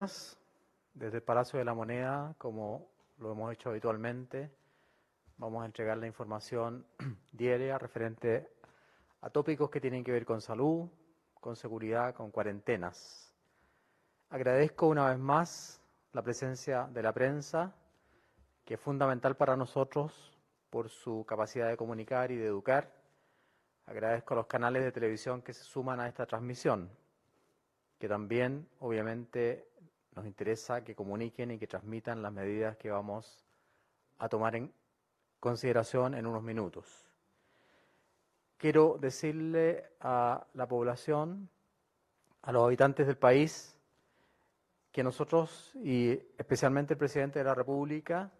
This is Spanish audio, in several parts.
Desde el Palacio de la Moneda, como lo hemos hecho habitualmente, vamos a entregar la información diaria referente a tópicos que tienen que ver con salud, con seguridad, con cuarentenas. Agradezco una vez más la presencia de la prensa, que es fundamental para nosotros por su capacidad de comunicar y de educar. Agradezco a los canales de televisión que se suman a esta transmisión, que también, obviamente, nos interesa que comuniquen y que transmitan las medidas que vamos a tomar en consideración en unos minutos. Quiero decirle a la población, a los habitantes del país, que nosotros, y especialmente el presidente de la República,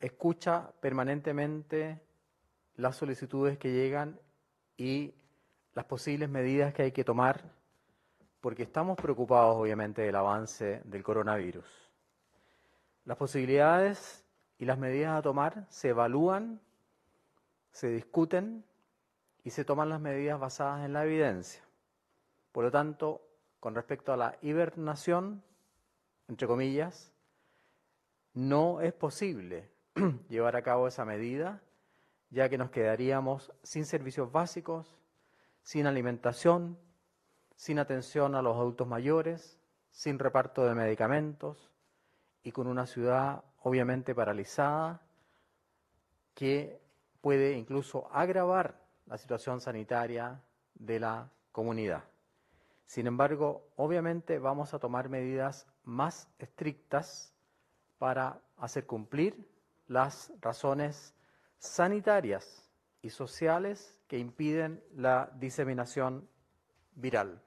escucha permanentemente las solicitudes que llegan y las posibles medidas que hay que tomar, porque estamos preocupados, obviamente, del avance del coronavirus. Las posibilidades y las medidas a tomar se evalúan, se discuten y se toman las medidas basadas en la evidencia. Por lo tanto, con respecto a la hibernación, entre comillas, no es posible llevar a cabo esa medida, ya que nos quedaríamos sin servicios básicos, sin alimentación, sin atención a los adultos mayores, sin reparto de medicamentos y con una ciudad obviamente paralizada que puede incluso agravar la situación sanitaria de la comunidad. Sin embargo, obviamente vamos a tomar medidas más estrictas para hacer cumplir las razones sanitarias y sociales que impiden la diseminación viral.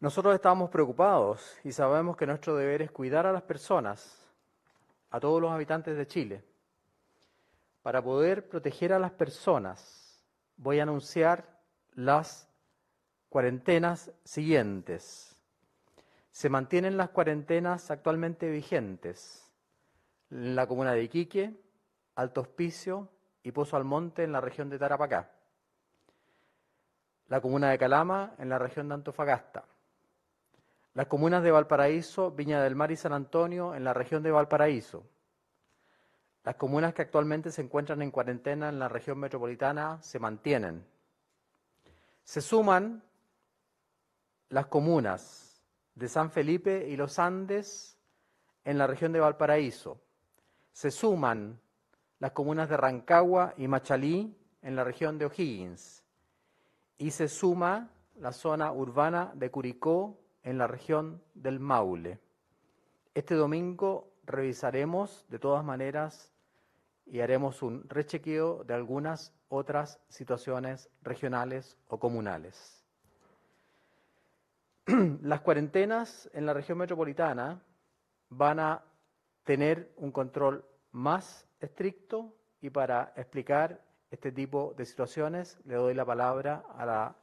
Nosotros estamos preocupados y sabemos que nuestro deber es cuidar a las personas, a todos los habitantes de Chile. Para poder proteger a las personas, voy a anunciar las cuarentenas siguientes. Se mantienen las cuarentenas actualmente vigentes en la comuna de Iquique, Alto Hospicio y Pozo Almonte en la región de Tarapacá. La comuna de Calama en la región de Antofagasta. Las comunas de Valparaíso, Viña del Mar y San Antonio en la región de Valparaíso. Las comunas que actualmente se encuentran en cuarentena en la región metropolitana se mantienen. Se suman las comunas de San Felipe y Los Andes en la región de Valparaíso. Se suman las comunas de Rancagua y Machalí en la región de O'Higgins. Y se suma la zona urbana de Curicó en la región del Maule. Este domingo revisaremos de todas maneras y haremos un rechequeo de algunas otras situaciones regionales o comunales. Las cuarentenas en la región metropolitana van a tener un control más estricto y para explicar este tipo de situaciones le doy la palabra a la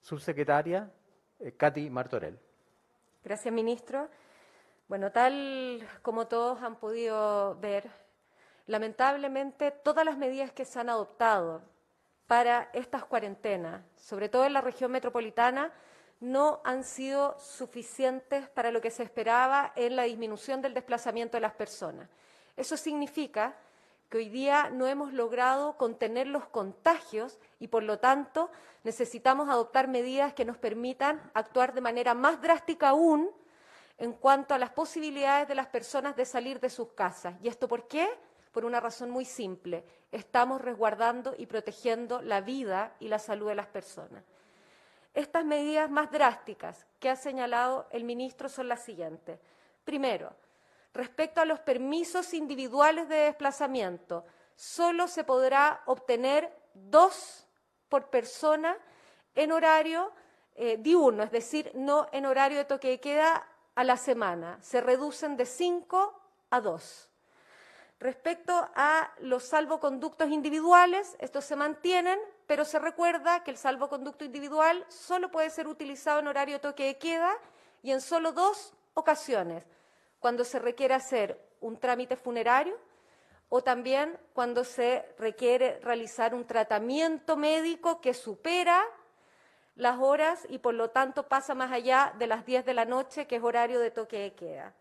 subsecretaria Katy Martorell. Gracias, ministro. Bueno, tal como todos han podido ver, lamentablemente todas las medidas que se han adoptado para estas cuarentenas, sobre todo en la región metropolitana, no han sido suficientes para lo que se esperaba en la disminución del desplazamiento de las personas. Eso significa que hoy día no hemos logrado contener los contagios y, por lo tanto, necesitamos adoptar medidas que nos permitan actuar de manera más drástica aún en cuanto a las posibilidades de las personas de salir de sus casas. ¿Y esto por qué? Por una razón muy simple. Estamos resguardando y protegiendo la vida y la salud de las personas. Estas medidas más drásticas que ha señalado el ministro son las siguientes. Primero, respecto a los permisos individuales de desplazamiento, solo se podrá obtener 2 por persona en horario diurno, es decir, no en horario de toque de queda a la semana. Se reducen de 5 a 2. Respecto a los salvoconductos individuales, estos se mantienen, pero se recuerda que el salvoconducto individual solo puede ser utilizado en horario de toque de queda y en solo 2 ocasiones, cuando se requiere hacer un trámite funerario o también cuando se requiere realizar un tratamiento médico que supera las horas y por lo tanto pasa más allá de las 10 de la noche, que es horario de toque de queda.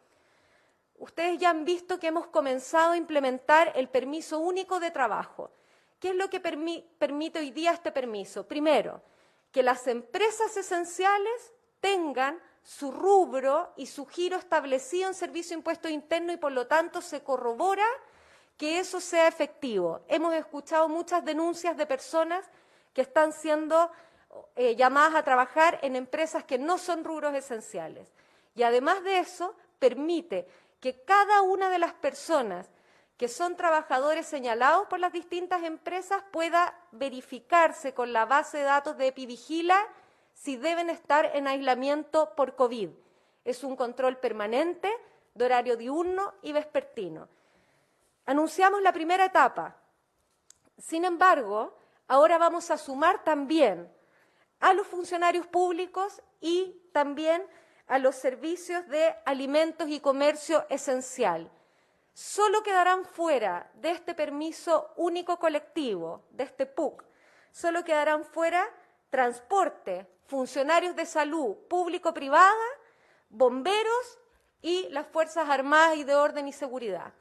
Ustedes ya han visto que hemos comenzado a implementar el permiso único de trabajo. ¿Qué es lo que permite hoy día este permiso? Primero, que las empresas esenciales tengan su rubro y su giro establecido en Servicio de Impuesto Interno y por lo tanto se corrobora que eso sea efectivo. Hemos escuchado muchas denuncias de personas que están siendo llamadas a trabajar en empresas que no son rubros esenciales. Y además de eso, permite que cada una de las personas que son trabajadores señalados por las distintas empresas pueda verificarse con la base de datos de Epivigila si deben estar en aislamiento por COVID. Es un control permanente de horario diurno y vespertino. Anunciamos la primera etapa. Sin embargo, ahora vamos a sumar también a los funcionarios públicos y también a los servicios de alimentos y comercio esencial. Solo quedarán fuera de este permiso único colectivo, de este PUC, solo quedarán fuera transporte, funcionarios de salud público-privada, bomberos y las Fuerzas Armadas y de Orden y Seguridad.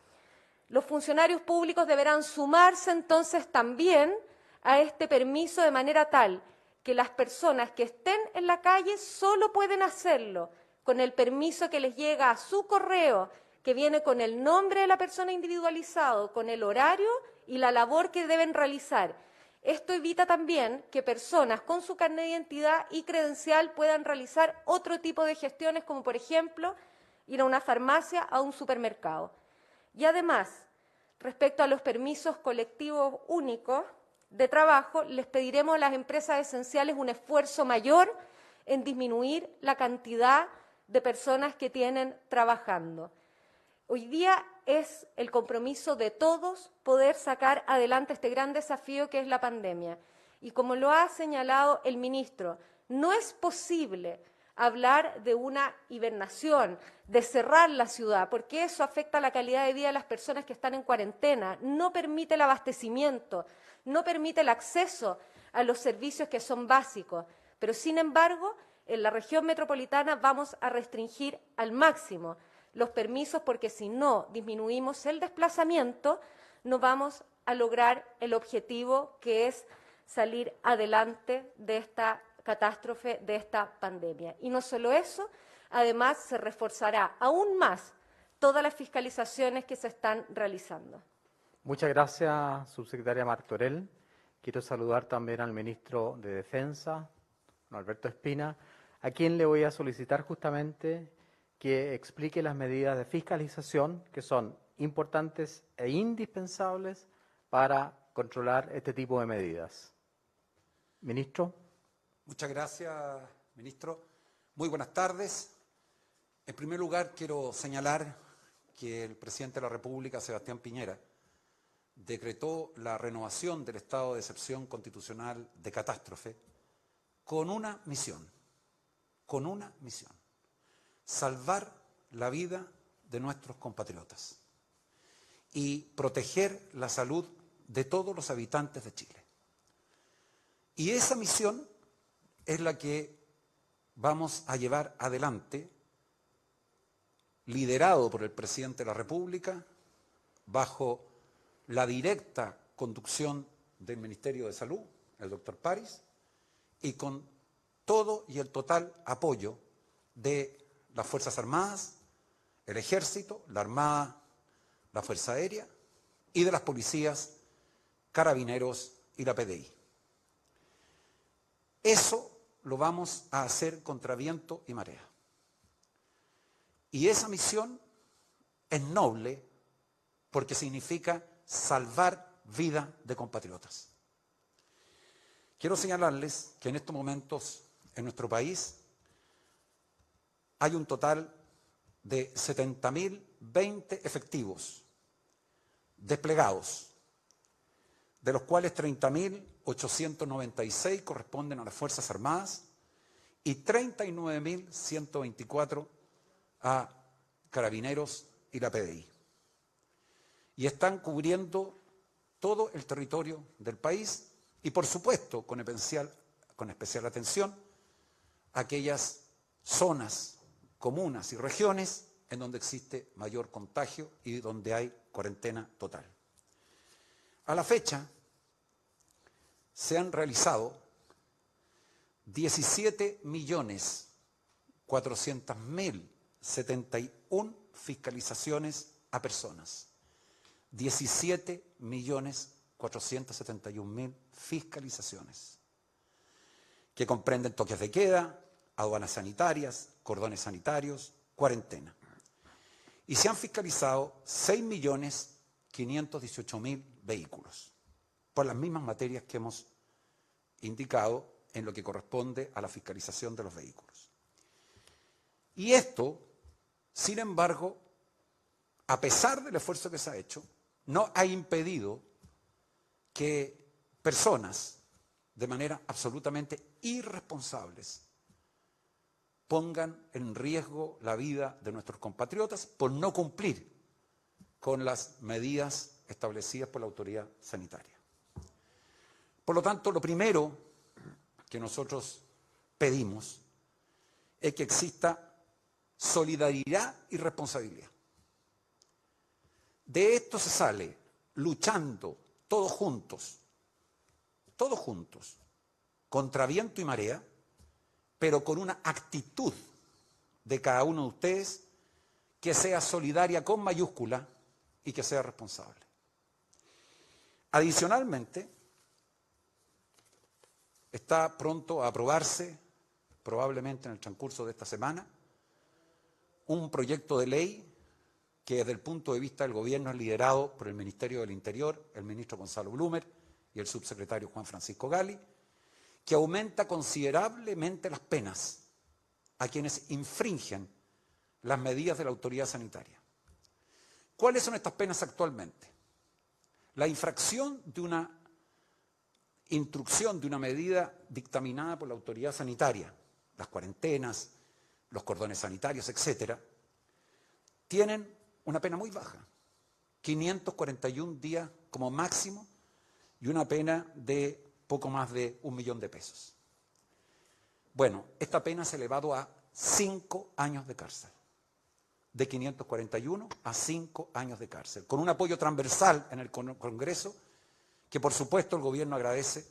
Los funcionarios públicos deberán sumarse entonces también a este permiso de manera tal que las personas que estén en la calle solo pueden hacerlo con el permiso que les llega a su correo, que viene con el nombre de la persona individualizado, con el horario y la labor que deben realizar. Esto evita también que personas con su carnet de identidad y credencial puedan realizar otro tipo de gestiones, como por ejemplo ir a una farmacia, a un supermercado. Y además, respecto a los permisos colectivos únicos de trabajo, les pediremos a las empresas esenciales un esfuerzo mayor en disminuir la cantidad de personas que tienen trabajando. Hoy día es el compromiso de todos poder sacar adelante este gran desafío que es la pandemia. Y como lo ha señalado el ministro, no es posible hablar de una hibernación, de cerrar la ciudad, porque eso afecta la calidad de vida de las personas que están en cuarentena, no permite el abastecimiento, no permite el acceso a los servicios que son básicos. Pero, sin embargo, en la región metropolitana vamos a restringir al máximo los permisos, porque si no disminuimos el desplazamiento, no vamos a lograr el objetivo que es salir adelante de esta catástrofe, de esta pandemia. Y no solo eso, además se reforzará aún más todas las fiscalizaciones que se están realizando. Muchas gracias, subsecretaria Martorell. Quiero saludar también al ministro de Defensa, don Alberto Espina, a quien le voy a solicitar justamente que explique las medidas de fiscalización que son importantes e indispensables para controlar este tipo de medidas. Ministro. Muchas gracias, ministro. Muy buenas tardes. En primer lugar, quiero señalar que el presidente de la República, Sebastián Piñera, decretó la renovación del estado de excepción constitucional de catástrofe con una misión, salvar la vida de nuestros compatriotas y proteger la salud de todos los habitantes de Chile. Y esa misión es la que vamos a llevar adelante, liderado por el presidente de la República, bajo la directa conducción del Ministerio de Salud, el doctor París, y con todo y el total apoyo de las Fuerzas Armadas, el Ejército, la Armada, la Fuerza Aérea y de las policías, Carabineros y la PDI. Eso lo vamos a hacer contra viento y marea. Y esa misión es noble porque significa salvar vida de compatriotas. Quiero señalarles que en estos momentos en nuestro país hay un total de 70.020 efectivos desplegados, de los cuales 30.896 corresponden a las Fuerzas Armadas y 39.124 a Carabineros y la PDI. Y están cubriendo todo el territorio del país y, por supuesto, con con especial atención aquellas zonas, comunas y regiones en donde existe mayor contagio y donde hay cuarentena total. A la fecha se han realizado 17.400.071 fiscalizaciones a personas. 17.471.000 fiscalizaciones, que comprenden toques de queda, aduanas sanitarias, cordones sanitarios, cuarentena. Y se han fiscalizado 6.518.000 vehículos, por las mismas materias que hemos indicado en lo que corresponde a la fiscalización de los vehículos. Y esto, sin embargo, a pesar del esfuerzo que se ha hecho, no ha impedido que personas, de manera absolutamente irresponsables, pongan en riesgo la vida de nuestros compatriotas por no cumplir con las medidas establecidas por la autoridad sanitaria. Por lo tanto, lo primero que nosotros pedimos es que exista solidaridad y responsabilidad. De esto se sale luchando todos juntos, contra viento y marea, pero con una actitud de cada uno de ustedes que sea solidaria con mayúscula y que sea responsable. Adicionalmente, está pronto a aprobarse, probablemente en el transcurso de esta semana, un proyecto de ley que desde el punto de vista del gobierno es liderado por el Ministerio del Interior, el ministro Gonzalo Blumel y el subsecretario Juan Francisco Gali, que aumenta considerablemente las penas a quienes infringen las medidas de la autoridad sanitaria. ¿Cuáles son estas penas actualmente? La infracción de una instrucción, de una medida dictaminada por la autoridad sanitaria, las cuarentenas, los cordones sanitarios, etcétera, tienen una pena muy baja, 541 días como máximo y una pena de poco más de 1 millón de pesos. Bueno, esta pena se ha elevado a 5 años de cárcel, de 541 a 5 años de cárcel, con un apoyo transversal en el Congreso que por supuesto el gobierno agradece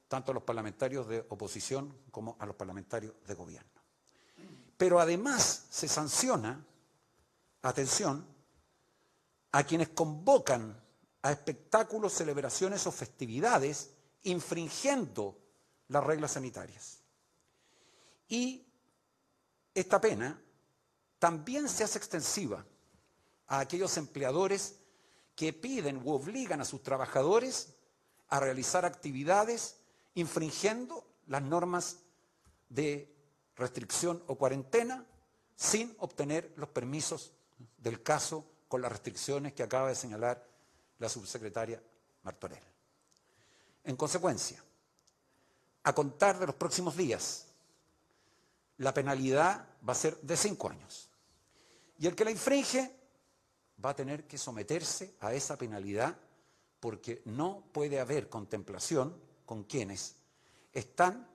tanto a los parlamentarios de oposición como a los parlamentarios de gobierno. Pero además se sanciona, atención, a quienes convocan a espectáculos, celebraciones o festividades infringiendo las reglas sanitarias. Y esta pena también se hace extensiva a aquellos empleadores que piden u obligan a sus trabajadores a realizar actividades infringiendo las normas de restricción o cuarentena sin obtener los permisos del caso con las restricciones que acaba de señalar la subsecretaria Martorell. En consecuencia, a contar de los próximos días, la penalidad va a ser de 5 años. Y el que la infringe va a tener que someterse a esa penalidad porque no puede haber contemplación con quienes están,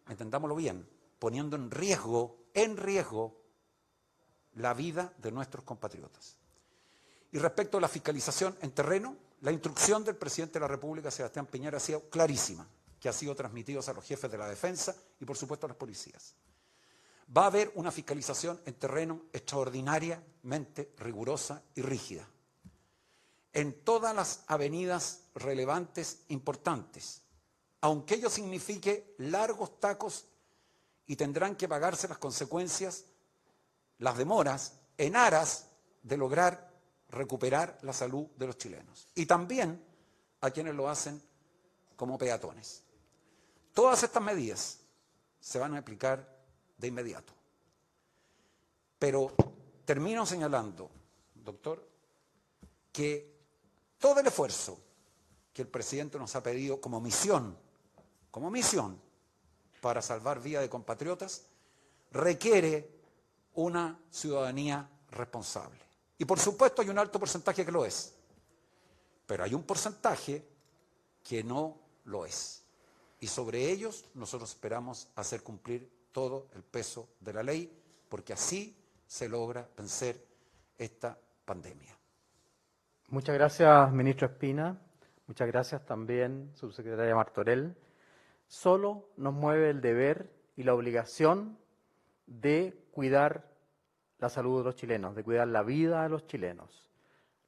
entendámoslo bien, poniendo en riesgo la vida de nuestros compatriotas. Y respecto a la fiscalización en terreno, la instrucción del presidente de la República, Sebastián Piñera, ha sido clarísima, que ha sido transmitida a los jefes de la defensa y por supuesto a las policías. Va a haber una fiscalización en terreno extraordinariamente rigurosa y rígida. En todas las avenidas relevantes importantes, aunque ello signifique largos tacos y tendrán que pagarse las consecuencias, las demoras, en aras de lograr recuperar la salud de los chilenos. Y también a quienes lo hacen como peatones. Todas estas medidas se van a aplicar de inmediato. Pero termino señalando, doctor, que todo el esfuerzo que el presidente nos ha pedido como misión para salvar vidas de compatriotas, requiere una ciudadanía responsable. Y por supuesto hay un alto porcentaje que lo es, pero hay un porcentaje que no lo es. y sobre ellos nosotros esperamos hacer cumplir todo el peso de la ley, porque así se logra vencer esta pandemia. Muchas gracias, ministro Espina. Muchas gracias también, subsecretaria Martorell. Solo nos mueve el deber y la obligación de cuidar la salud de los chilenos, de cuidar la vida de los chilenos.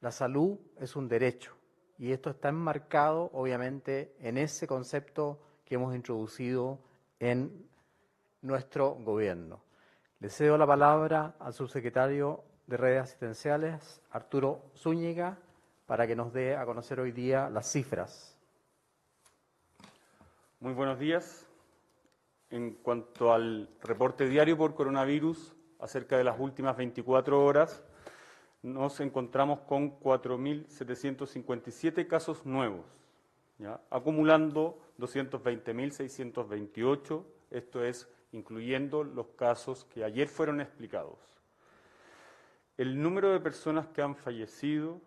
La salud es un derecho y esto está enmarcado, obviamente, en ese concepto que hemos introducido en nuestro gobierno. Le cedo la palabra al subsecretario de Redes Asistenciales, Arturo Zúñiga, para que nos dé a conocer hoy día las cifras. Muy buenos días. En cuanto al reporte diario por coronavirus, acerca de las últimas 24 horas, nos encontramos con 4.757 casos nuevos, ¿ya? Acumulando 220.628, esto es incluyendo los casos que ayer fueron explicados. El número de personas que han fallecido,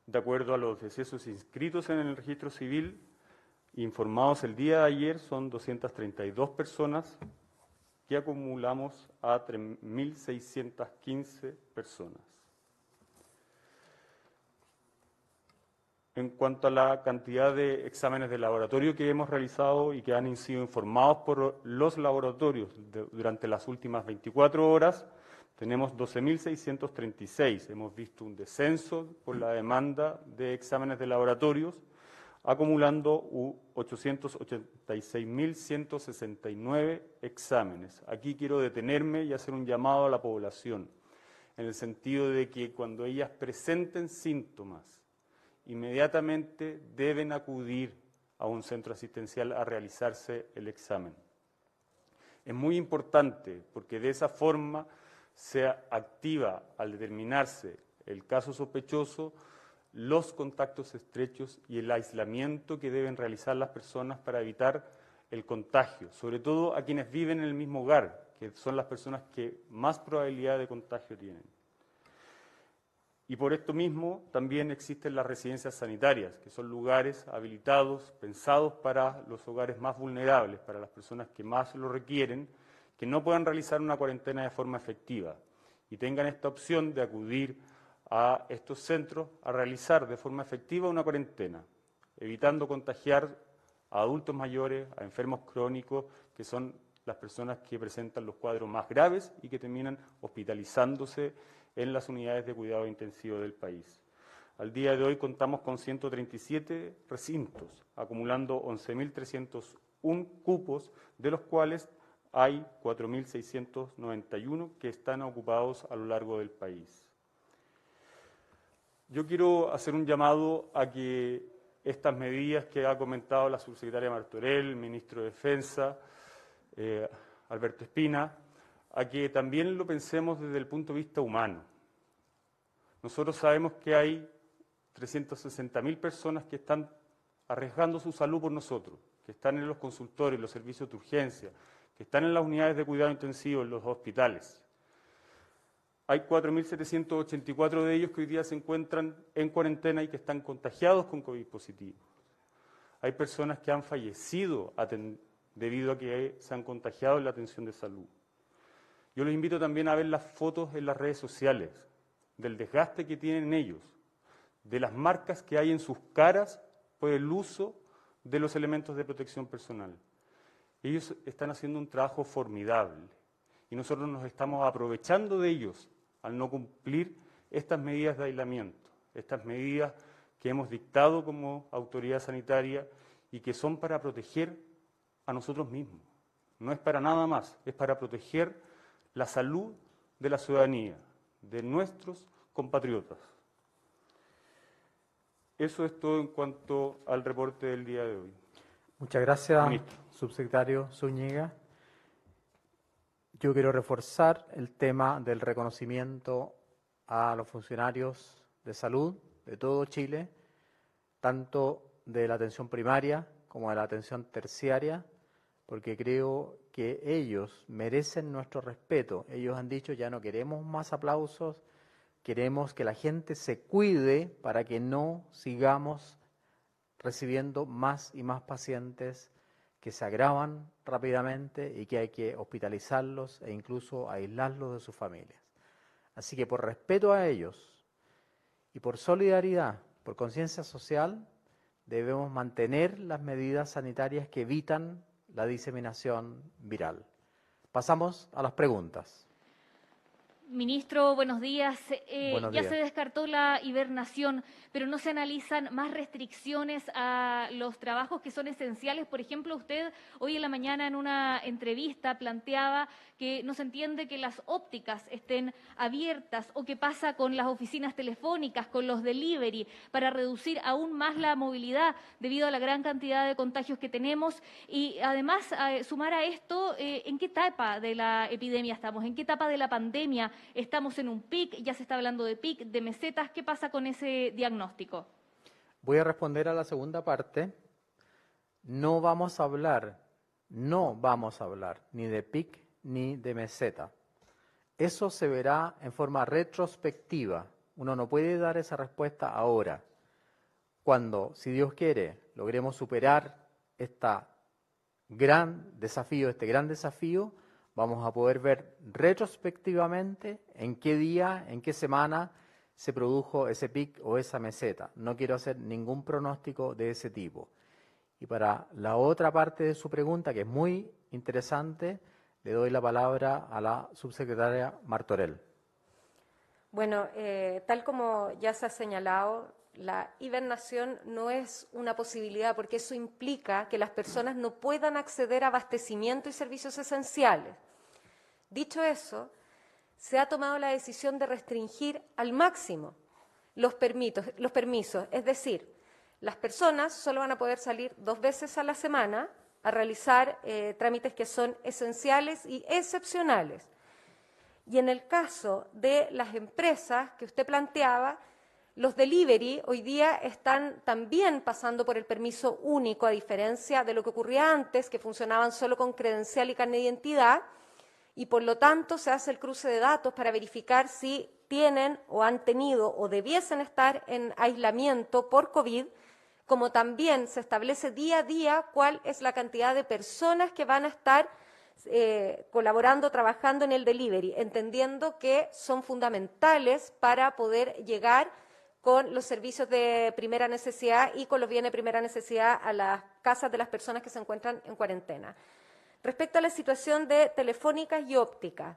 de acuerdo a los decesos inscritos en el registro civil, informados el día de ayer, son 232 personas, que acumulamos a 3.615 personas. En cuanto a la cantidad de exámenes de laboratorio que hemos realizado y que han sido informados por los laboratorios durante las últimas 24 horas, tenemos 12.636. Hemos visto un descenso por la demanda de exámenes de laboratorios, acumulando 886.169 exámenes. Aquí quiero detenerme y hacer un llamado a la población, en el sentido de que cuando ellas presenten síntomas, inmediatamente deben acudir a un centro asistencial a realizarse el examen. Es muy importante porque de esa forma se activa, al determinarse el caso sospechoso, los contactos estrechos y el aislamiento que deben realizar las personas para evitar el contagio, sobre todo a quienes viven en el mismo hogar, que son las personas que más probabilidad de contagio tienen. Y por esto mismo también existen las residencias sanitarias, que son lugares habilitados, pensados para los hogares más vulnerables, para las personas que más lo requieren, que no puedan realizar una cuarentena de forma efectiva y tengan esta opción de acudir a estos centros a realizar de forma efectiva una cuarentena, evitando contagiar a adultos mayores, a enfermos crónicos, que son las personas que presentan los cuadros más graves y que terminan hospitalizándose en las unidades de cuidado intensivo del país. Al día de hoy contamos con 137 recintos, acumulando 11.301 cupos, de los cuales hay 4.691 que están ocupados a lo largo del país. Yo quiero hacer un llamado a que estas medidas que ha comentado la subsecretaria Martorell, el ministro de Defensa, Alberto Espina, a que también lo pensemos desde el punto de vista humano. Nosotros sabemos que hay 360.000 personas que están arriesgando su salud por nosotros, que están en los consultorios, los servicios de urgencia, que están en las unidades de cuidado intensivo, en los hospitales. Hay 4.784 de ellos que hoy día se encuentran en cuarentena y que están contagiados con COVID positivo. Hay personas que han fallecido debido a que se han contagiado en la atención de salud. Yo los invito también a ver las fotos en las redes sociales, del desgaste que tienen ellos, de las marcas que hay en sus caras por el uso de los elementos de protección personal. Ellos están haciendo un trabajo formidable y nosotros nos estamos aprovechando de ellos al no cumplir estas medidas de aislamiento, estas medidas que hemos dictado como autoridad sanitaria y que son para proteger a nosotros mismos. No es para nada más, es para proteger la salud de la ciudadanía, de nuestros compatriotas. Eso es todo en cuanto al reporte del día de hoy. Muchas gracias, Ministro. subsecretario Zúñiga. Yo quiero reforzar el tema del reconocimiento a los funcionarios de salud de todo Chile, tanto de la atención primaria como de la atención terciaria, porque creo que ellos merecen nuestro respeto. Ellos han dicho: ya no queremos más aplausos, queremos que la gente se cuide para que no sigamos recibiendo más y más pacientes que se agravan rápidamente y que hay que hospitalizarlos e incluso aislarlos de sus familias. Así que por respeto a ellos y por solidaridad, por conciencia social, debemos mantener las medidas sanitarias que evitan la diseminación viral. Pasamos a las preguntas. Ministro, buenos días. Buenos Ya días. se descartó la hibernación, pero no se analizan más restricciones a los trabajos que son esenciales. Por ejemplo, usted hoy en la mañana en una entrevista planteaba que no se entiende que las ópticas estén abiertas o qué pasa con las oficinas telefónicas, con los delivery, para reducir aún más la movilidad debido a la gran cantidad de contagios que tenemos. Y además, sumar a esto, ¿en qué etapa de la epidemia estamos? ¿En qué etapa de la pandemia? ¿Estamos en un pic? ¿Ya se está hablando de pic, de mesetas? ¿Qué pasa con ese diagnóstico? Voy a responder a la segunda parte. No vamos a hablar ni de pic ni de meseta. Eso se verá en forma retrospectiva. Uno no puede dar esa respuesta ahora. Cuando, si Dios quiere, logremos superar este gran desafío, vamos a poder ver retrospectivamente en qué día, en qué semana se produjo ese pic o esa meseta. No quiero hacer ningún pronóstico de ese tipo. Y para la otra parte de su pregunta, que es muy interesante, le doy la palabra a la subsecretaria Martorell. Bueno, tal como ya se ha señalado, la hibernación no es una posibilidad porque eso implica que las personas no puedan acceder a abastecimiento y servicios esenciales. Dicho eso, se ha tomado la decisión de restringir al máximo los permisos, es decir, las personas solo van a poder salir 2 veces a la semana a realizar trámites que son esenciales y excepcionales. Y en el caso de las empresas que usted planteaba, los delivery hoy día están también pasando por el permiso único, a diferencia de lo que ocurría antes, que funcionaban solo con credencial y carnet de identidad, y por lo tanto se hace el cruce de datos para verificar si tienen o han tenido o debiesen estar en aislamiento por COVID, como también se establece día a día cuál es la cantidad de personas que van a estar colaborando, trabajando en el delivery, entendiendo que son fundamentales para poder llegar con los servicios de primera necesidad y con los bienes de primera necesidad a las casas de las personas que se encuentran en cuarentena. Respecto a la situación de telefónicas y ópticas,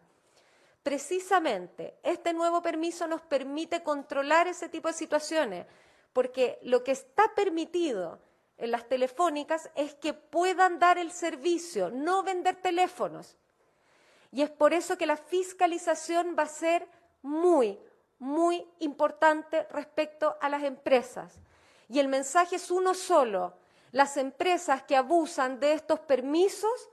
precisamente este nuevo permiso nos permite controlar ese tipo de situaciones, porque lo que está permitido en las telefónicas es que puedan dar el servicio, no vender teléfonos. Y es por eso que la fiscalización va a ser muy importante respecto a las empresas. Y el mensaje es uno solo: las empresas que abusan de estos permisos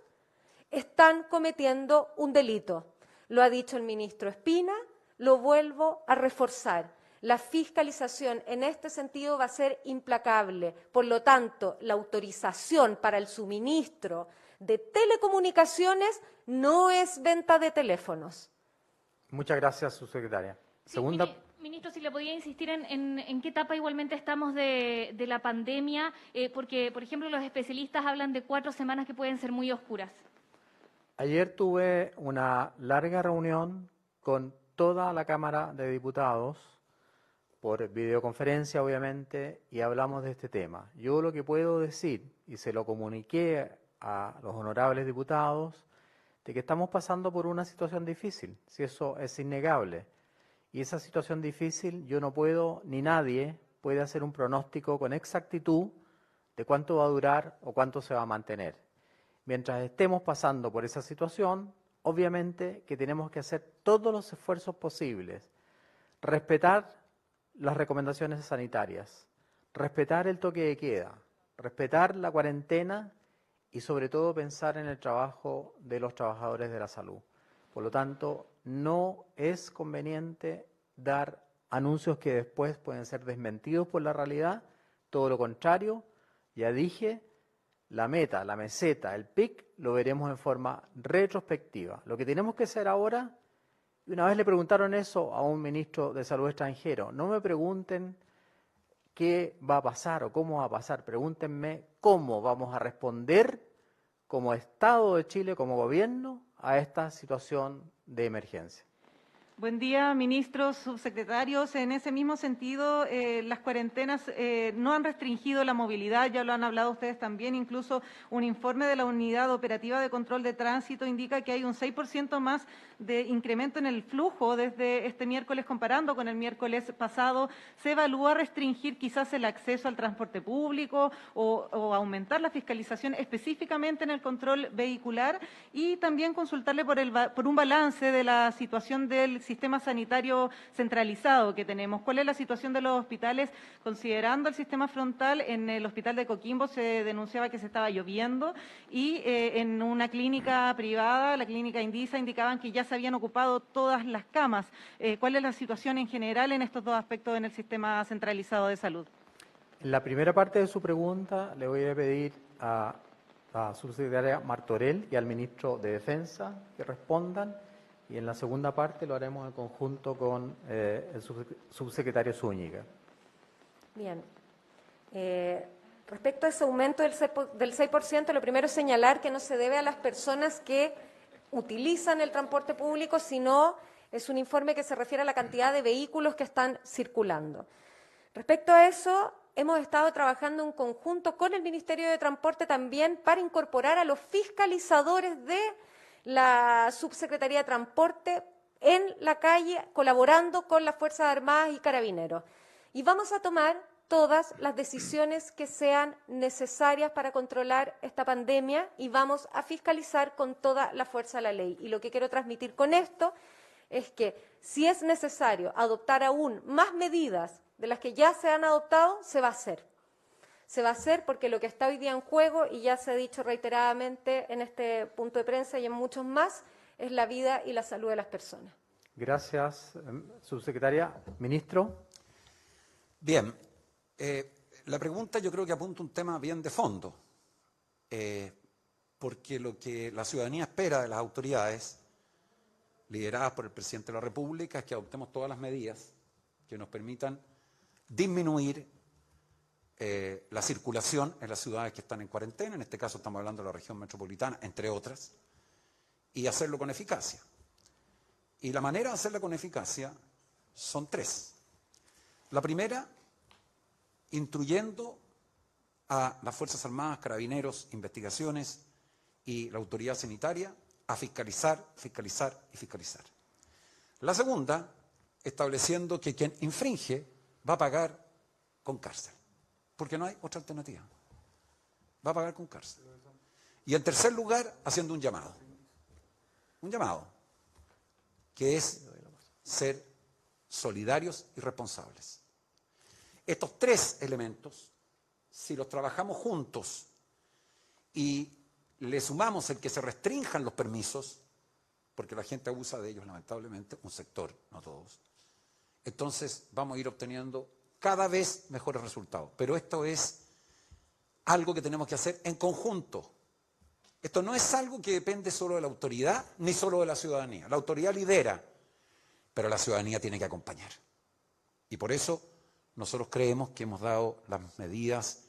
están cometiendo un delito. Lo ha dicho el ministro Espina, lo vuelvo a reforzar. La fiscalización en este sentido va a ser implacable. Por lo tanto, la autorización para el suministro de telecomunicaciones no es venta de teléfonos. Muchas gracias, subsecretaria. Segunda. Sí, ministro, si le podía insistir en qué etapa igualmente estamos de la pandemia, porque, por ejemplo, los especialistas hablan de 4 semanas que pueden ser muy oscuras. Ayer tuve una larga reunión con toda la Cámara de Diputados, por videoconferencia obviamente, y hablamos de este tema. Yo lo que puedo decir, y se lo comuniqué a los honorables diputados, de que estamos pasando por una situación difícil, si eso es innegable. Y esa situación difícil yo no puedo, ni nadie puede hacer un pronóstico con exactitud de cuánto va a durar o cuánto se va a mantener. Mientras estemos pasando por esa situación, obviamente que tenemos que hacer todos los esfuerzos posibles, respetar las recomendaciones sanitarias, respetar el toque de queda, respetar la cuarentena y sobre todo pensar en el trabajo de los trabajadores de la salud. Por lo tanto, no es conveniente dar anuncios que después pueden ser desmentidos por la realidad, todo lo contrario. Ya dije, la meta, la meseta, el pic, lo veremos en forma retrospectiva. Lo que tenemos que hacer ahora, y una vez le preguntaron eso a un ministro de Salud extranjero, no me pregunten qué va a pasar o cómo va a pasar. Pregúntenme cómo vamos a responder como Estado de Chile, como gobierno, a esta situación de emergencia. Buen día, ministros, subsecretarios. En ese mismo sentido, las cuarentenas no han restringido la movilidad, ya lo han hablado ustedes también. Incluso un informe de la Unidad Operativa de Control de Tránsito indica que hay un 6% más de incremento en el flujo desde este miércoles comparando con el miércoles pasado. ¿Se evalúa restringir quizás el acceso al transporte público o aumentar la fiscalización específicamente en el control vehicular? Y también consultarle por un balance de la situación del sistema sanitario centralizado que tenemos. ¿Cuál es la situación de los hospitales considerando el sistema frontal? En el hospital de Coquimbo se denunciaba que se estaba lloviendo y en una clínica privada, la clínica Indisa, indicaban que ya se habían ocupado todas las camas. ¿Cuál es la situación en general en estos dos aspectos en el sistema centralizado de salud? En la primera parte de su pregunta le voy a pedir a la subsecretaria Martorell y al ministro de Defensa que respondan. Y en la segunda parte lo haremos en conjunto con el subsecretario Zúñiga. Bien. Respecto a ese aumento del 6%, lo primero es señalar que no se debe a las personas que utilizan el transporte público, sino es un informe que se refiere a la cantidad de vehículos que están circulando. Respecto a eso, hemos estado trabajando en conjunto con el Ministerio de Transporte también para incorporar a los fiscalizadores de la Subsecretaría de Transporte en la calle, colaborando con las Fuerzas Armadas y Carabineros. Y vamos a tomar todas las decisiones que sean necesarias para controlar esta pandemia y vamos a fiscalizar con toda la fuerza de la ley. Y lo que quiero transmitir con esto es que si es necesario adoptar aún más medidas de las que ya se han adoptado, se va a hacer. Se va a hacer porque lo que está hoy día en juego, y ya se ha dicho reiteradamente en este punto de prensa y en muchos más, es la vida y la salud de las personas. Gracias, subsecretaria. Ministro. Bien, la pregunta yo creo que apunta a un tema bien de fondo, porque lo que la ciudadanía espera de las autoridades, lideradas por el presidente de la República, es que adoptemos todas las medidas que nos permitan disminuir la circulación en las ciudades que están en cuarentena, en este caso estamos hablando de la región metropolitana, entre otras, y hacerlo con eficacia. Y la manera de hacerla con eficacia son tres. La primera, instruyendo a las Fuerzas Armadas, Carabineros, Investigaciones y la autoridad sanitaria a fiscalizar, fiscalizar y fiscalizar. La segunda, estableciendo que quien infringe va a pagar con cárcel, porque no hay otra alternativa. Va a pagar con cárcel. Y en tercer lugar, haciendo un llamado, que es ser solidarios y responsables. Estos tres elementos, si los trabajamos juntos y le sumamos el que se restrinjan los permisos, porque la gente abusa de ellos lamentablemente, un sector, no todos, entonces vamos a ir obteniendo cada vez mejores resultados. Pero esto es algo que tenemos que hacer en conjunto. Esto no es algo que depende solo de la autoridad ni solo de la ciudadanía. La autoridad lidera, pero la ciudadanía tiene que acompañar. Y por eso nosotros creemos que hemos dado las medidas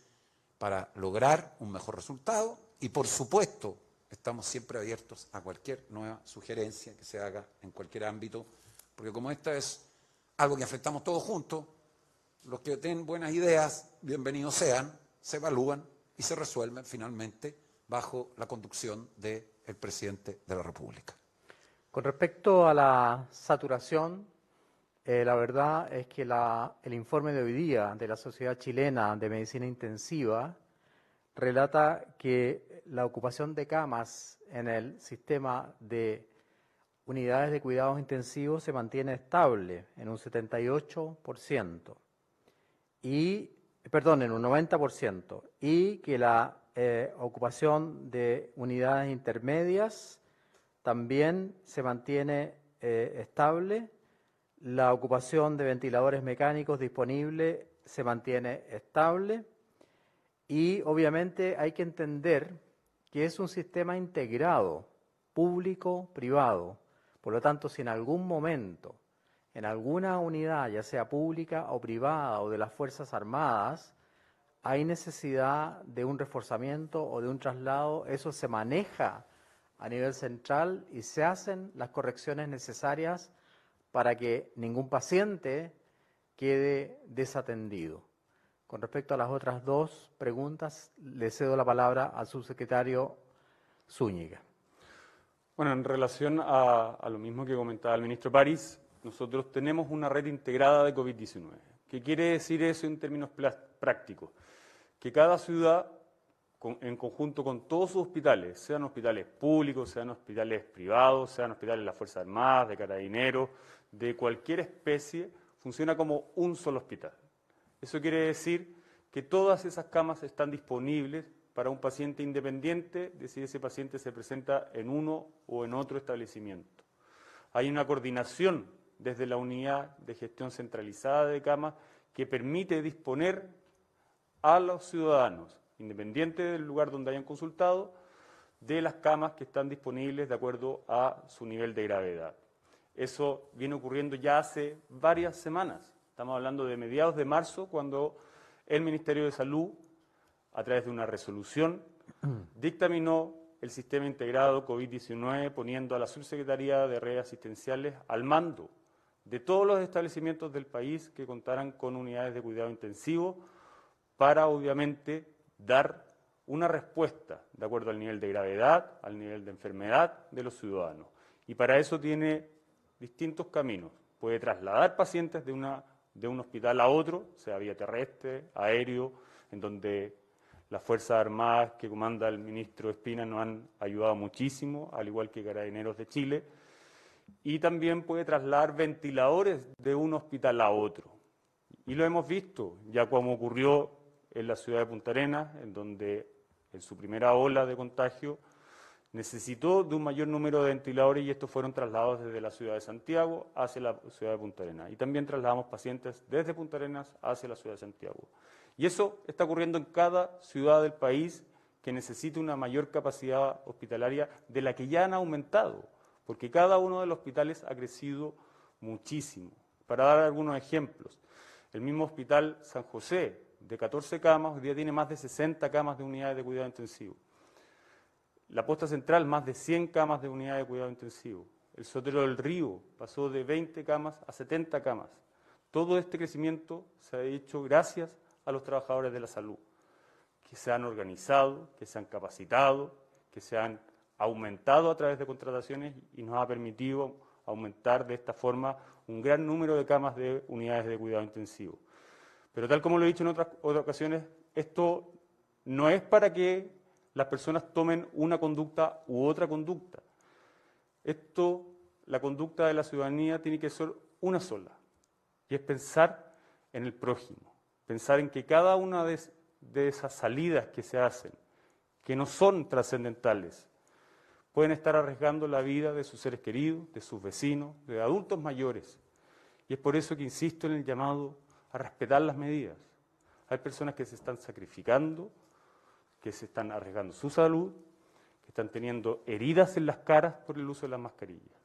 para lograr un mejor resultado y, por supuesto, estamos siempre abiertos a cualquier nueva sugerencia que se haga en cualquier ámbito, porque como esta es algo que afectamos todos juntos, los que tienen buenas ideas, bienvenidos sean, se evalúan y se resuelven finalmente bajo la conducción del presidente de la República. Con respecto a la saturación, la verdad es que el informe de hoy día de la Sociedad Chilena de Medicina Intensiva relata que la ocupación de camas en el sistema de unidades de cuidados intensivos se mantiene estable en un 78%, en un 90%, y que la ocupación de unidades intermedias también se mantiene estable. La ocupación de ventiladores mecánicos disponibles se mantiene estable y obviamente hay que entender que es un sistema integrado, público-privado. Por lo tanto, si en algún momento en alguna unidad, ya sea pública o privada o de las Fuerzas Armadas, hay necesidad de un reforzamiento o de un traslado, eso se maneja a nivel central y se hacen las correcciones necesarias para que ningún paciente quede desatendido. Con respecto a las otras dos preguntas, le cedo la palabra al subsecretario Zúñiga. Bueno, en relación a lo mismo que comentaba el ministro París, nosotros tenemos una red integrada de COVID-19. ¿Qué quiere decir eso en términos prácticos? Que cada ciudad, en conjunto con todos sus hospitales, sean hospitales públicos, sean hospitales privados, sean hospitales de las Fuerzas Armadas, de Carabineros, de cualquier especie, funciona como un solo hospital. Eso quiere decir que todas esas camas están disponibles para un paciente independiente de si ese paciente se presenta en uno o en otro establecimiento. Hay una coordinación desde la unidad de gestión centralizada de camas que permite disponer a los ciudadanos, independiente del lugar donde hayan consultado, de las camas que están disponibles de acuerdo a su nivel de gravedad. Eso viene ocurriendo ya hace varias semanas. Estamos hablando de mediados de marzo, cuando el Ministerio de Salud, a través de una resolución, dictaminó el sistema integrado COVID-19, poniendo a la Subsecretaría de Redes Asistenciales al mando de todos los establecimientos del país que contaran con unidades de cuidado intensivo para, obviamente, dar una respuesta de acuerdo al nivel de gravedad, al nivel de enfermedad de los ciudadanos. Y para eso tiene distintos caminos. Puede trasladar pacientes de un hospital a otro, sea vía terrestre, aéreo, en donde las Fuerzas Armadas que comanda el ministro Espina nos han ayudado muchísimo, al igual que Carabineros de Chile, y también puede trasladar ventiladores de un hospital a otro. Y lo hemos visto, ya como ocurrió en la ciudad de Punta Arenas, en donde en su primera ola de contagio necesitó de un mayor número de ventiladores y estos fueron trasladados desde la ciudad de Santiago hacia la ciudad de Punta Arenas. Y también trasladamos pacientes desde Punta Arenas hacia la ciudad de Santiago. Y eso está ocurriendo en cada ciudad del país que necesita una mayor capacidad hospitalaria de la que ya han aumentado, porque cada uno de los hospitales ha crecido muchísimo. Para dar algunos ejemplos, el mismo Hospital San José, de 14 camas, hoy día tiene más de 60 camas de unidades de cuidado intensivo. La Posta Central, más de 100 camas de unidades de cuidado intensivo. El Sotero del Río pasó de 20 camas a 70 camas. Todo este crecimiento se ha hecho gracias a los trabajadores de la salud, que se han organizado, que se han capacitado, que se han aumentado a través de contrataciones y nos ha permitido aumentar de esta forma un gran número de camas de unidades de cuidado intensivo. Pero tal como lo he dicho en otras ocasiones, esto no es para que las personas tomen una conducta u otra conducta. La conducta de la ciudadanía tiene que ser una sola, y es pensar en el prójimo, pensar en que cada una de esas salidas que se hacen, que no son trascendentales, pueden estar arriesgando la vida de sus seres queridos, de sus vecinos, de adultos mayores. Y es por eso que insisto en el llamado a respetar las medidas. Hay personas que se están sacrificando, que se están arriesgando su salud, que están teniendo heridas en las caras por el uso de las mascarillas.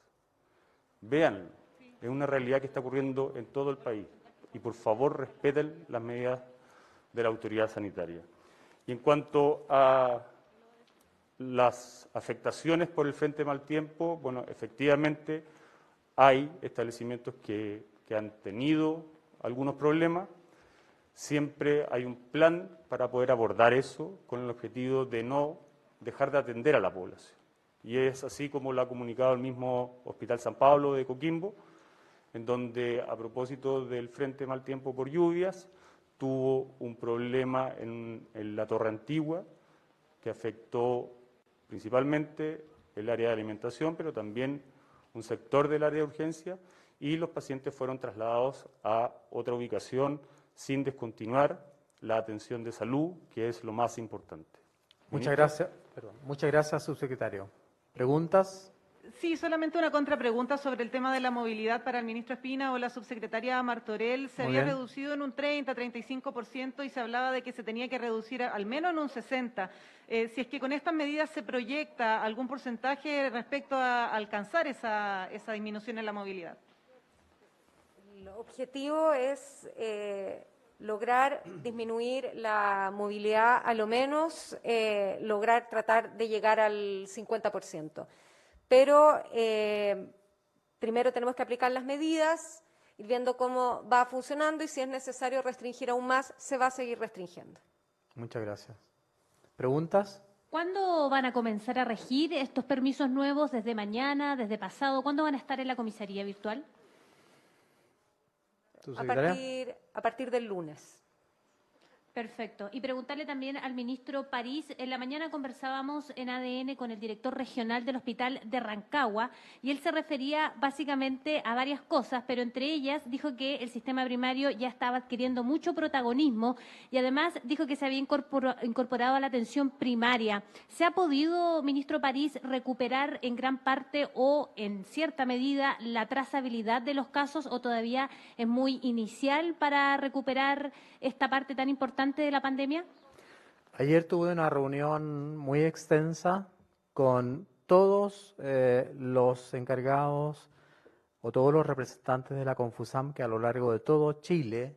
Véanlo, es una realidad que está ocurriendo en todo el país. Y por favor respeten las medidas de la autoridad sanitaria. Y en cuanto a las afectaciones por el frente de mal tiempo, bueno, efectivamente hay establecimientos que han tenido algunos problemas. Siempre hay un plan para poder abordar eso con el objetivo de no dejar de atender a la población. Y es así como lo ha comunicado el mismo Hospital San Pablo de Coquimbo, en donde a propósito del frente de mal tiempo por lluvias, tuvo un problema en la Torre Antigua que afectó principalmente el área de alimentación, pero también un sector del área de urgencia, y los pacientes fueron trasladados a otra ubicación sin descontinuar la atención de salud, que es lo más importante. Muchas gracias, subsecretario. ¿Preguntas? Sí, solamente una contrapregunta sobre el tema de la movilidad para el ministro Espina o la subsecretaria Martorell. Se había reducido en un 30-35% y se hablaba de que se tenía que reducir al menos en un 60%. Si es que con estas medidas se proyecta algún porcentaje respecto a alcanzar esa disminución en la movilidad. El objetivo es lograr disminuir la movilidad, a lo menos lograr tratar de llegar al 50%. Pero primero tenemos que aplicar las medidas, ir viendo cómo va funcionando y si es necesario restringir aún más, se va a seguir restringiendo. Muchas gracias. ¿Preguntas? ¿Cuándo van a comenzar a regir estos permisos nuevos? ¿Desde mañana, desde pasado? ¿Cuándo van a estar en la comisaría virtual? ¿Tu secretaria? A partir del lunes. Perfecto. Y preguntarle también al ministro París, en la mañana conversábamos en ADN con el director regional del Hospital de Rancagua y él se refería básicamente a varias cosas, pero entre ellas dijo que el sistema primario ya estaba adquiriendo mucho protagonismo y además dijo que se había incorporado a la atención primaria. ¿Se ha podido, ministro París, recuperar en gran parte o en cierta medida la trazabilidad de los casos o todavía es muy inicial para recuperar esta parte tan importante de la pandemia? Ayer tuve una reunión muy extensa con todos los encargados o todos los representantes de la Confusam que a lo largo de todo Chile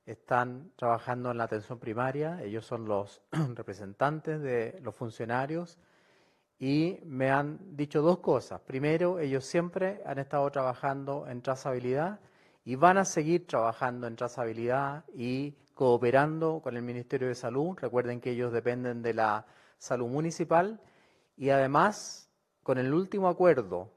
están trabajando en la atención primaria. Ellos son los representantes de los funcionarios y me han dicho dos cosas. Primero, ellos siempre han estado trabajando en trazabilidad y van a seguir trabajando en trazabilidad y cooperando con el Ministerio de Salud. Recuerden que ellos dependen de la salud municipal y además con el último acuerdo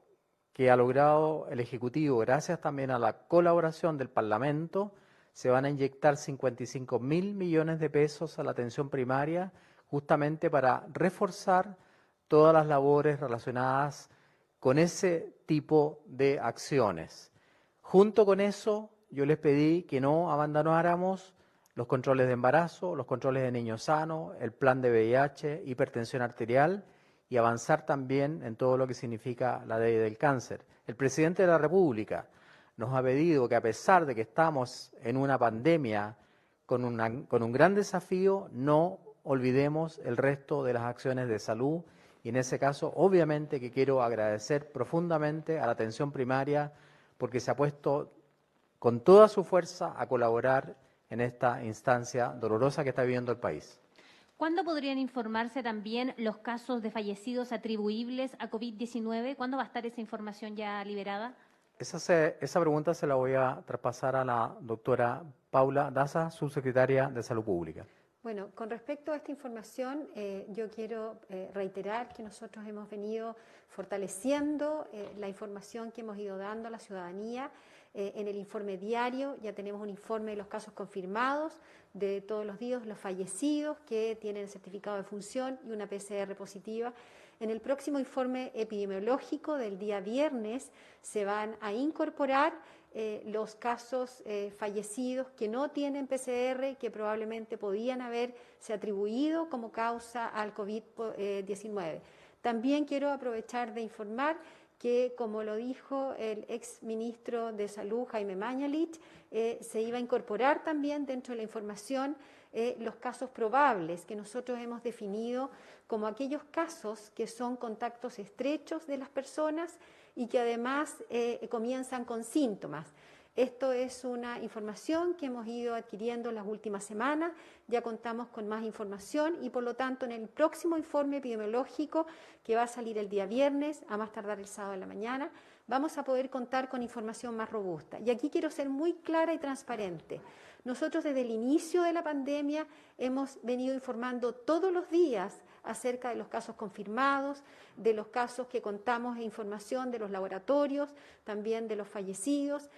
que ha logrado el Ejecutivo, gracias también a la colaboración del Parlamento, se van a inyectar 55.000 millones de pesos a la atención primaria justamente para reforzar todas las labores relacionadas con ese tipo de acciones. Junto con eso, yo les pedí que no abandonáramos los controles de embarazo, los controles de niños sanos, el plan de VIH, hipertensión arterial y avanzar también en todo lo que significa la ley del cáncer. El presidente de la República nos ha pedido que a pesar de que estamos en una pandemia con un gran desafío, no olvidemos el resto de las acciones de salud y en ese caso obviamente que quiero agradecer profundamente a la atención primaria porque se ha puesto con toda su fuerza a colaborar en esta instancia dolorosa que está viviendo el país. ¿Cuándo podrían informarse también los casos de fallecidos atribuibles a COVID-19? ¿Cuándo va a estar esa información ya liberada? Esa pregunta se la voy a traspasar a la doctora Paula Daza, subsecretaria de Salud Pública. Bueno, con respecto a esta información, yo quiero reiterar que nosotros hemos venido fortaleciendo la información que hemos ido dando a la ciudadanía. En el informe diario ya tenemos un informe de los casos confirmados, de todos los días los fallecidos que tienen certificado de función y una PCR positiva. En el próximo informe epidemiológico del día viernes se van a incorporar los casos fallecidos que no tienen PCR, que probablemente podían haberse atribuido como causa al COVID-19. También quiero aprovechar de informar que, como lo dijo el ex ministro de Salud, Jaime Mañalich, se iba a incorporar también dentro de la información los casos probables que nosotros hemos definido como aquellos casos que son contactos estrechos de las personas y que además comienzan con síntomas. Esto es una información que hemos ido adquiriendo en las últimas semanas, ya contamos con más información y por lo tanto en el próximo informe epidemiológico que va a salir el día viernes, a más tardar el sábado de la mañana, vamos a poder contar con información más robusta. Y aquí quiero ser muy clara y transparente. Nosotros desde el inicio de la pandemia hemos venido informando todos los días acerca de los casos confirmados, de los casos que contamos en información de los laboratorios, también de los fallecidos.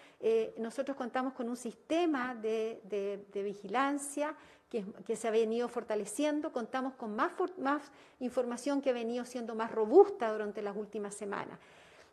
Nosotros contamos con un sistema de vigilancia que se ha venido fortaleciendo, contamos con más información que ha venido siendo más robusta durante las últimas semanas.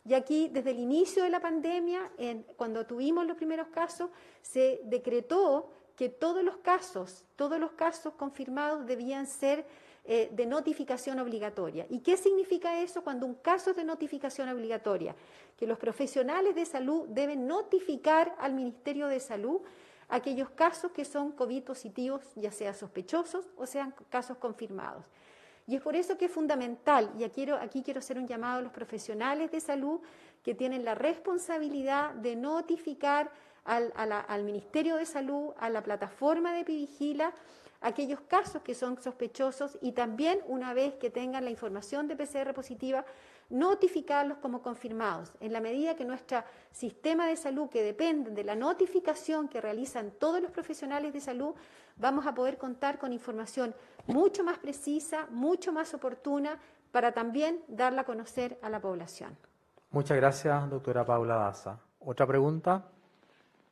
Y aquí, desde el inicio de la pandemia, cuando tuvimos los primeros casos, se decretó que todos los casos confirmados debían ser de notificación obligatoria. ¿Y qué significa eso cuando un caso es de notificación obligatoria? Que los profesionales de salud deben notificar al Ministerio de Salud aquellos casos que son COVID positivos, ya sea sospechosos o sean casos confirmados. Y es por eso que es fundamental, y aquí quiero hacer un llamado a los profesionales de salud, que tienen la responsabilidad de notificar al Ministerio de Salud, a la plataforma de Epivigila, aquellos casos que son sospechosos y también, una vez que tengan la información de PCR positiva, notificarlos como confirmados. En la medida que nuestro sistema de salud, que depende de la notificación que realizan todos los profesionales de salud, vamos a poder contar con información mucho más precisa, mucho más oportuna, para también darla a conocer a la población. Muchas gracias, doctora Paula Daza. ¿Otra pregunta?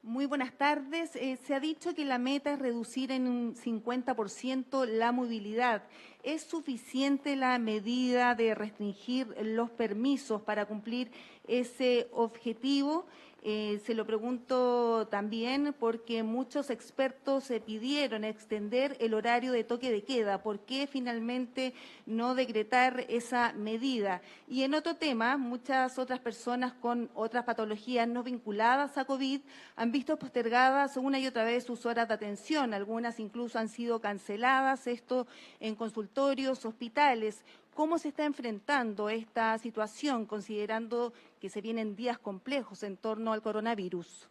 Muy buenas tardes. Se ha dicho que la meta es reducir en un 50% la movilidad. ¿Es suficiente la medida de restringir los permisos para cumplir ese objetivo? Se lo pregunto también porque muchos expertos pidieron extender el horario de toque de queda. ¿Por qué finalmente no decretar esa medida? Y en otro tema, muchas otras personas con otras patologías no vinculadas a COVID han visto postergadas una y otra vez sus horas de atención. Algunas incluso han sido canceladas, esto en consultorios, hospitales. ¿Cómo se está enfrentando esta situación, considerando que se vienen días complejos en torno al coronavirus?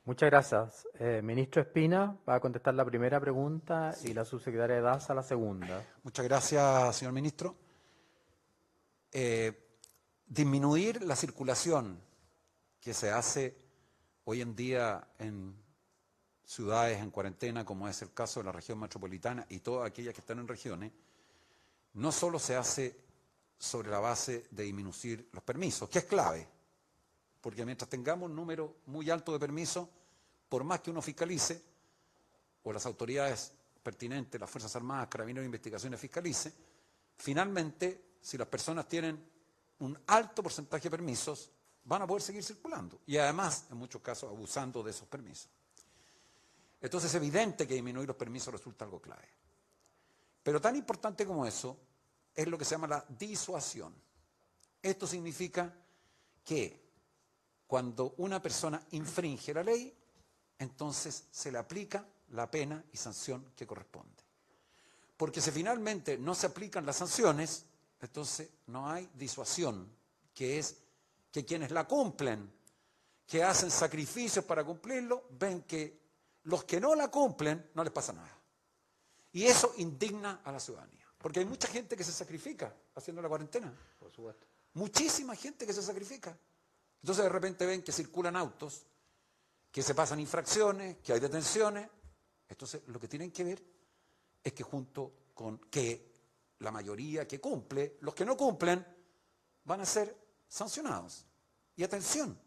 Muchas gracias. Ministro Espina va a contestar la primera pregunta y la subsecretaria Daza la segunda. Muchas gracias, señor ministro. Disminuir la circulación que se hace hoy en día en ciudades en cuarentena, como es el caso de la región metropolitana y todas aquellas que están en regiones, no solo se hace sobre la base de disminuir los permisos, que es clave, porque mientras tengamos un número muy alto de permisos, por más que uno fiscalice, o las autoridades pertinentes, las Fuerzas Armadas, Carabineros de Investigaciones fiscalice, finalmente, si las personas tienen un alto porcentaje de permisos, van a poder seguir circulando y además, en muchos casos, abusando de esos permisos. Entonces es evidente que disminuir los permisos resulta algo clave. Pero tan importante como eso es lo que se llama la disuasión. Esto significa que cuando una persona infringe la ley, entonces se le aplica la pena y sanción que corresponde. Porque si finalmente no se aplican las sanciones, entonces no hay disuasión, que es que quienes la cumplen, que hacen sacrificios para cumplirlo, ven que los que no la cumplen no les pasa nada. Y eso indigna a la ciudadanía, porque hay mucha gente que se sacrifica haciendo la cuarentena. Por supuesto. Muchísima gente que se sacrifica. Entonces de repente ven que circulan autos, que se pasan infracciones, que hay detenciones. Entonces lo que tienen que ver es que junto con que la mayoría que cumple, los que no cumplen van a ser sancionados. Y atención,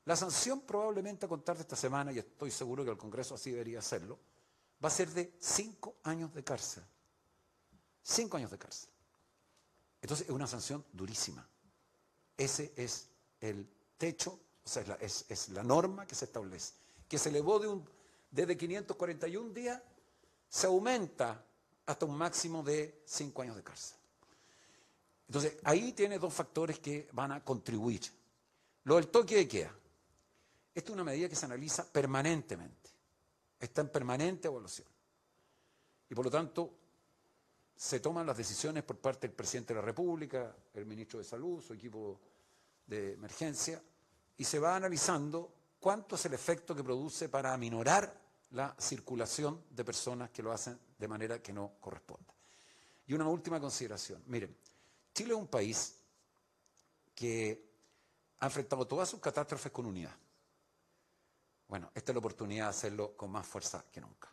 la sanción probablemente a contar de esta semana, y estoy seguro que el Congreso así debería hacerlo, va a ser de 5 años de cárcel. 5 años de cárcel. Entonces es una sanción durísima. Ese es el techo, o sea, es la norma que se establece. Que se elevó desde 541 días, se aumenta hasta un máximo de 5 años de cárcel. Entonces ahí tiene dos factores que van a contribuir. Lo del toque de queda. Esta es una medida que se analiza permanentemente. Está en permanente evaluación. Y por lo tanto, se toman las decisiones por parte del presidente de la República, el ministro de Salud, su equipo de emergencia, y se va analizando cuánto es el efecto que produce para aminorar la circulación de personas que lo hacen de manera que no corresponda. Y una última consideración. Miren, Chile es un país que ha enfrentado todas sus catástrofes con unidad. Bueno, esta es la oportunidad de hacerlo con más fuerza que nunca.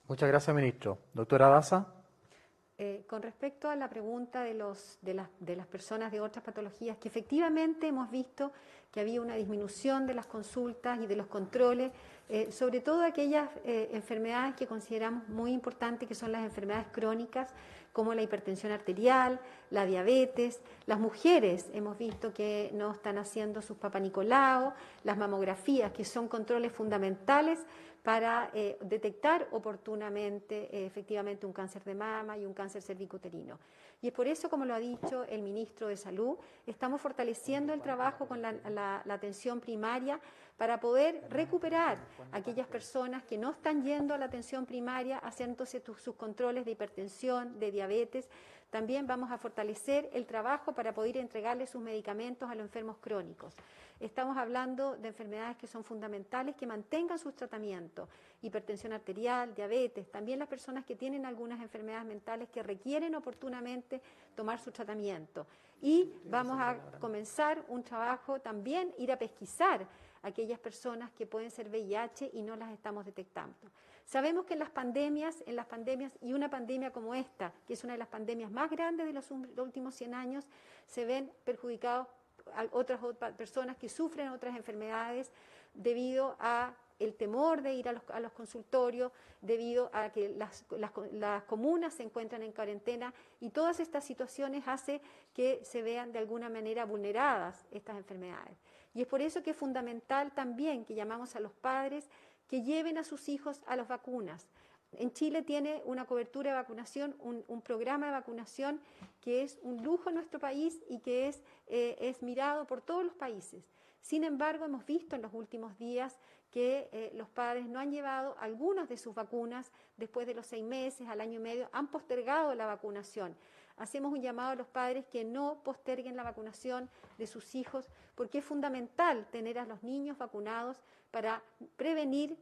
Muchas gracias, ministro. Doctora Daza. Con respecto a la pregunta de las personas de otras patologías, que efectivamente hemos visto que había una disminución de las consultas y de los controles, sobre todo aquellas enfermedades que consideramos muy importantes, que son las enfermedades crónicas, como la hipertensión arterial, la diabetes. Las mujeres hemos visto que no están haciendo sus papanicolao, las mamografías, que son controles fundamentales para detectar oportunamente efectivamente un cáncer de mama y un cáncer cervicuterino. Y es por eso, como lo ha dicho el ministro de Salud, estamos fortaleciendo el trabajo con la atención primaria para poder recuperar a aquellas personas que no están yendo a la atención primaria, haciéndose sus controles de hipertensión, de diabetes, también vamos a fortalecer el trabajo para poder entregarle sus medicamentos a los enfermos crónicos. Estamos hablando de enfermedades que son fundamentales, que mantengan sus tratamientos, hipertensión arterial, diabetes, también las personas que tienen algunas enfermedades mentales que requieren oportunamente tomar su tratamiento. Y vamos a comenzar un trabajo también, ir a pesquisar a aquellas personas que pueden ser VIH y no las estamos detectando. Sabemos que en las pandemias y una pandemia como esta, que es una de las pandemias más grandes de los últimos 100 años, se ven perjudicados a otras personas que sufren otras enfermedades debido a el temor de ir a los consultorios, debido a que las comunas se encuentran en cuarentena, y todas estas situaciones hacen que se vean de alguna manera vulneradas estas enfermedades. Y es por eso que es fundamental también que llamamos a los padres que lleven a sus hijos a las vacunas. En Chile tiene una cobertura de vacunación, un programa de vacunación que es un lujo en nuestro país y que es mirado por todos los países. Sin embargo, hemos visto en los últimos días que los padres no han llevado algunas de sus vacunas después de los 6 meses, al año y medio, han postergado la vacunación. Hacemos un llamado a los padres que no posterguen la vacunación de sus hijos, porque es fundamental tener a los niños vacunados para prevenir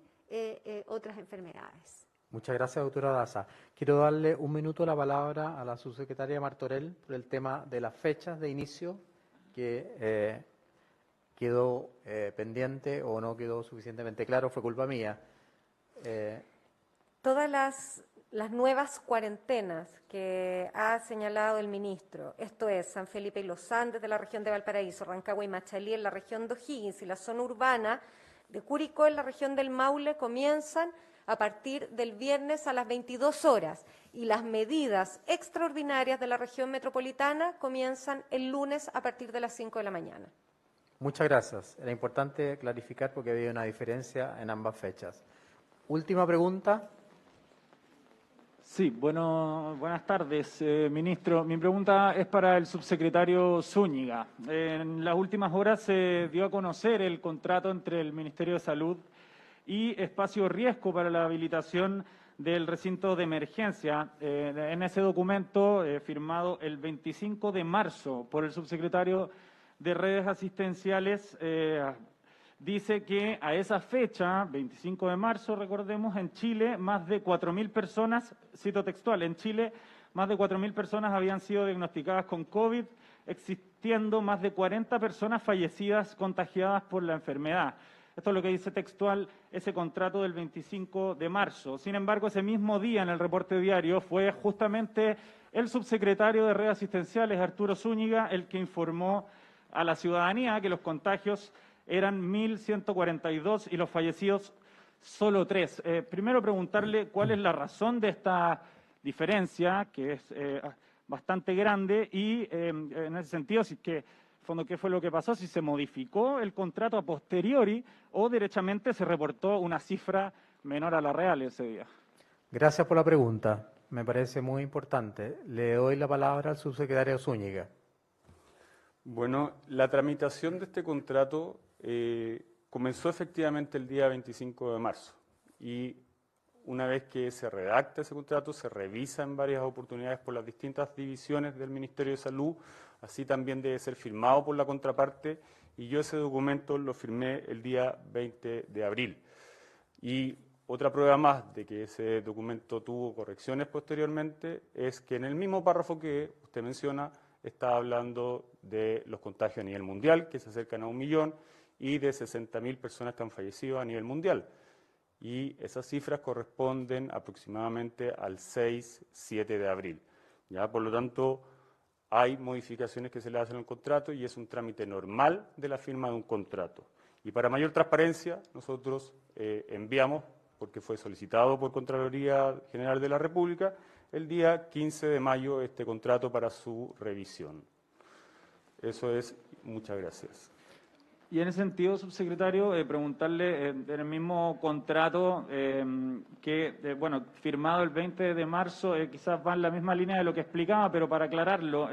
otras enfermedades. Muchas gracias, doctora Daza. Quiero darle un minuto la palabra a la subsecretaria Martorell por el tema de las fechas de inicio que quedó pendiente o no quedó suficientemente claro, fue culpa mía. Todas las nuevas cuarentenas que ha señalado el ministro, esto es San Felipe y Los Andes de la región de Valparaíso, Rancagua y Machalí en la región de O'Higgins y la zona urbana de Curicó en la región del Maule, comienzan a partir del viernes a las 22 horas y las medidas extraordinarias de la región metropolitana comienzan el lunes a partir de las 5 de la mañana. Muchas gracias. Era importante clarificar porque había una diferencia en ambas fechas. Última pregunta. Sí, buenas tardes, ministro. Mi pregunta es para el subsecretario Zúñiga. En las últimas horas se dio a conocer el contrato entre el Ministerio de Salud y Espacio Riesgo para la habilitación del recinto de emergencia. En ese documento, firmado el 25 de marzo por el subsecretario de Redes Asistenciales, dice que a esa fecha, 25 de marzo, recordemos, en Chile más de 4.000 personas, cito textual, en Chile más de 4.000 personas habían sido diagnosticadas con COVID, existiendo más de 40 personas fallecidas contagiadas por la enfermedad. Esto es lo que dice textual ese contrato del 25 de marzo. Sin embargo, ese mismo día en el reporte diario fue justamente el subsecretario de Redes Asistenciales, Arturo Zúñiga, el que informó a la ciudadanía que los contagios eran 1.142 y los fallecidos solo 3. Primero preguntarle cuál es la razón de esta diferencia, que es bastante grande, y en ese sentido, si es que, fondo, ¿qué fue lo que pasó? Si se modificó el contrato a posteriori o derechamente se reportó una cifra menor a la real ese día. Gracias por la pregunta. Me parece muy importante. Le doy la palabra al subsecretario Zúñiga. Bueno, la tramitación de este contrato comenzó efectivamente el día 25 de marzo y una vez que se redacta ese contrato se revisa en varias oportunidades por las distintas divisiones del Ministerio de Salud, así también debe ser firmado por la contraparte y yo ese documento lo firmé el día 20 de abril. Y otra prueba más de que ese documento tuvo correcciones posteriormente es que en el mismo párrafo que usted menciona está hablando de los contagios a nivel mundial, que se acercan a 1 millón, y de 60.000 personas que han fallecido a nivel mundial. Y esas cifras corresponden aproximadamente al 6-7 de abril. ¿Ya? Por lo tanto, hay modificaciones que se le hacen al contrato y es un trámite normal de la firma de un contrato. Y para mayor transparencia, nosotros enviamos, porque fue solicitado por Contraloría General de la República, el día 15 de mayo este contrato para su revisión. Eso es. Muchas gracias. Y en ese sentido, subsecretario, preguntarle en el mismo contrato que, firmado el 20 de marzo, quizás va en la misma línea de lo que explicaba, pero para aclararlo,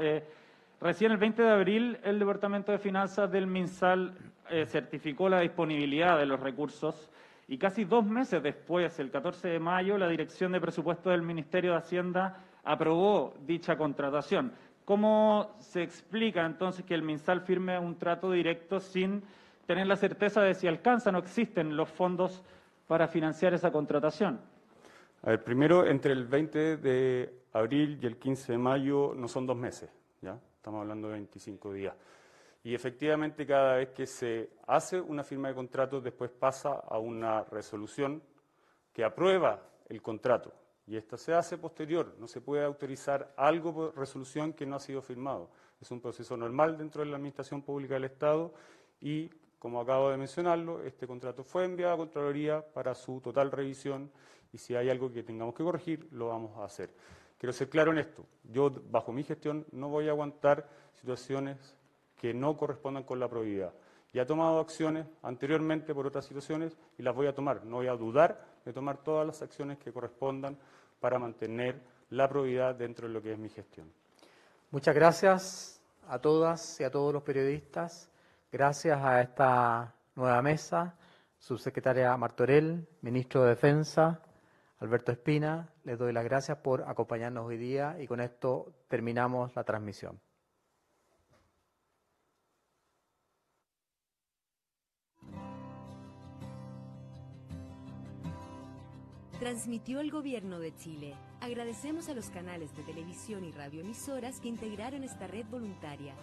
recién el 20 de abril el Departamento de Finanzas del MinSal certificó la disponibilidad de los recursos y casi 2 meses después, el 14 de mayo, la Dirección de Presupuesto del Ministerio de Hacienda aprobó dicha contratación. ¿Cómo se explica entonces que el MinSal firme un trato directo sin tener la certeza de si alcanzan o existen los fondos para financiar esa contratación? A ver, primero, entre el 20 de abril y el 15 de mayo no son 2 meses, ¿ya? Estamos hablando de 25 días. Y efectivamente, cada vez que se hace una firma de contrato, después pasa a una resolución que aprueba el contrato. Y esta se hace posterior, no se puede autorizar algo por resolución que no ha sido firmado. Es un proceso normal dentro de la Administración Pública del Estado y, como acabo de mencionarlo, este contrato fue enviado a Contraloría para su total revisión y si hay algo que tengamos que corregir, lo vamos a hacer. Quiero ser claro en esto, yo bajo mi gestión no voy a aguantar situaciones que no correspondan con la probidad. Ya he tomado acciones anteriormente por otras situaciones y las voy a tomar. No voy a dudar de tomar todas las acciones que correspondan para mantener la probidad dentro de lo que es mi gestión. Muchas gracias a todas y a todos los periodistas. Gracias a esta nueva mesa, subsecretaria Martorell, ministro de Defensa, Alberto Espina, les doy las gracias por acompañarnos hoy día y con esto terminamos la transmisión. Transmitió el Gobierno de Chile. Agradecemos a los canales de televisión y radioemisoras que integraron esta red voluntaria.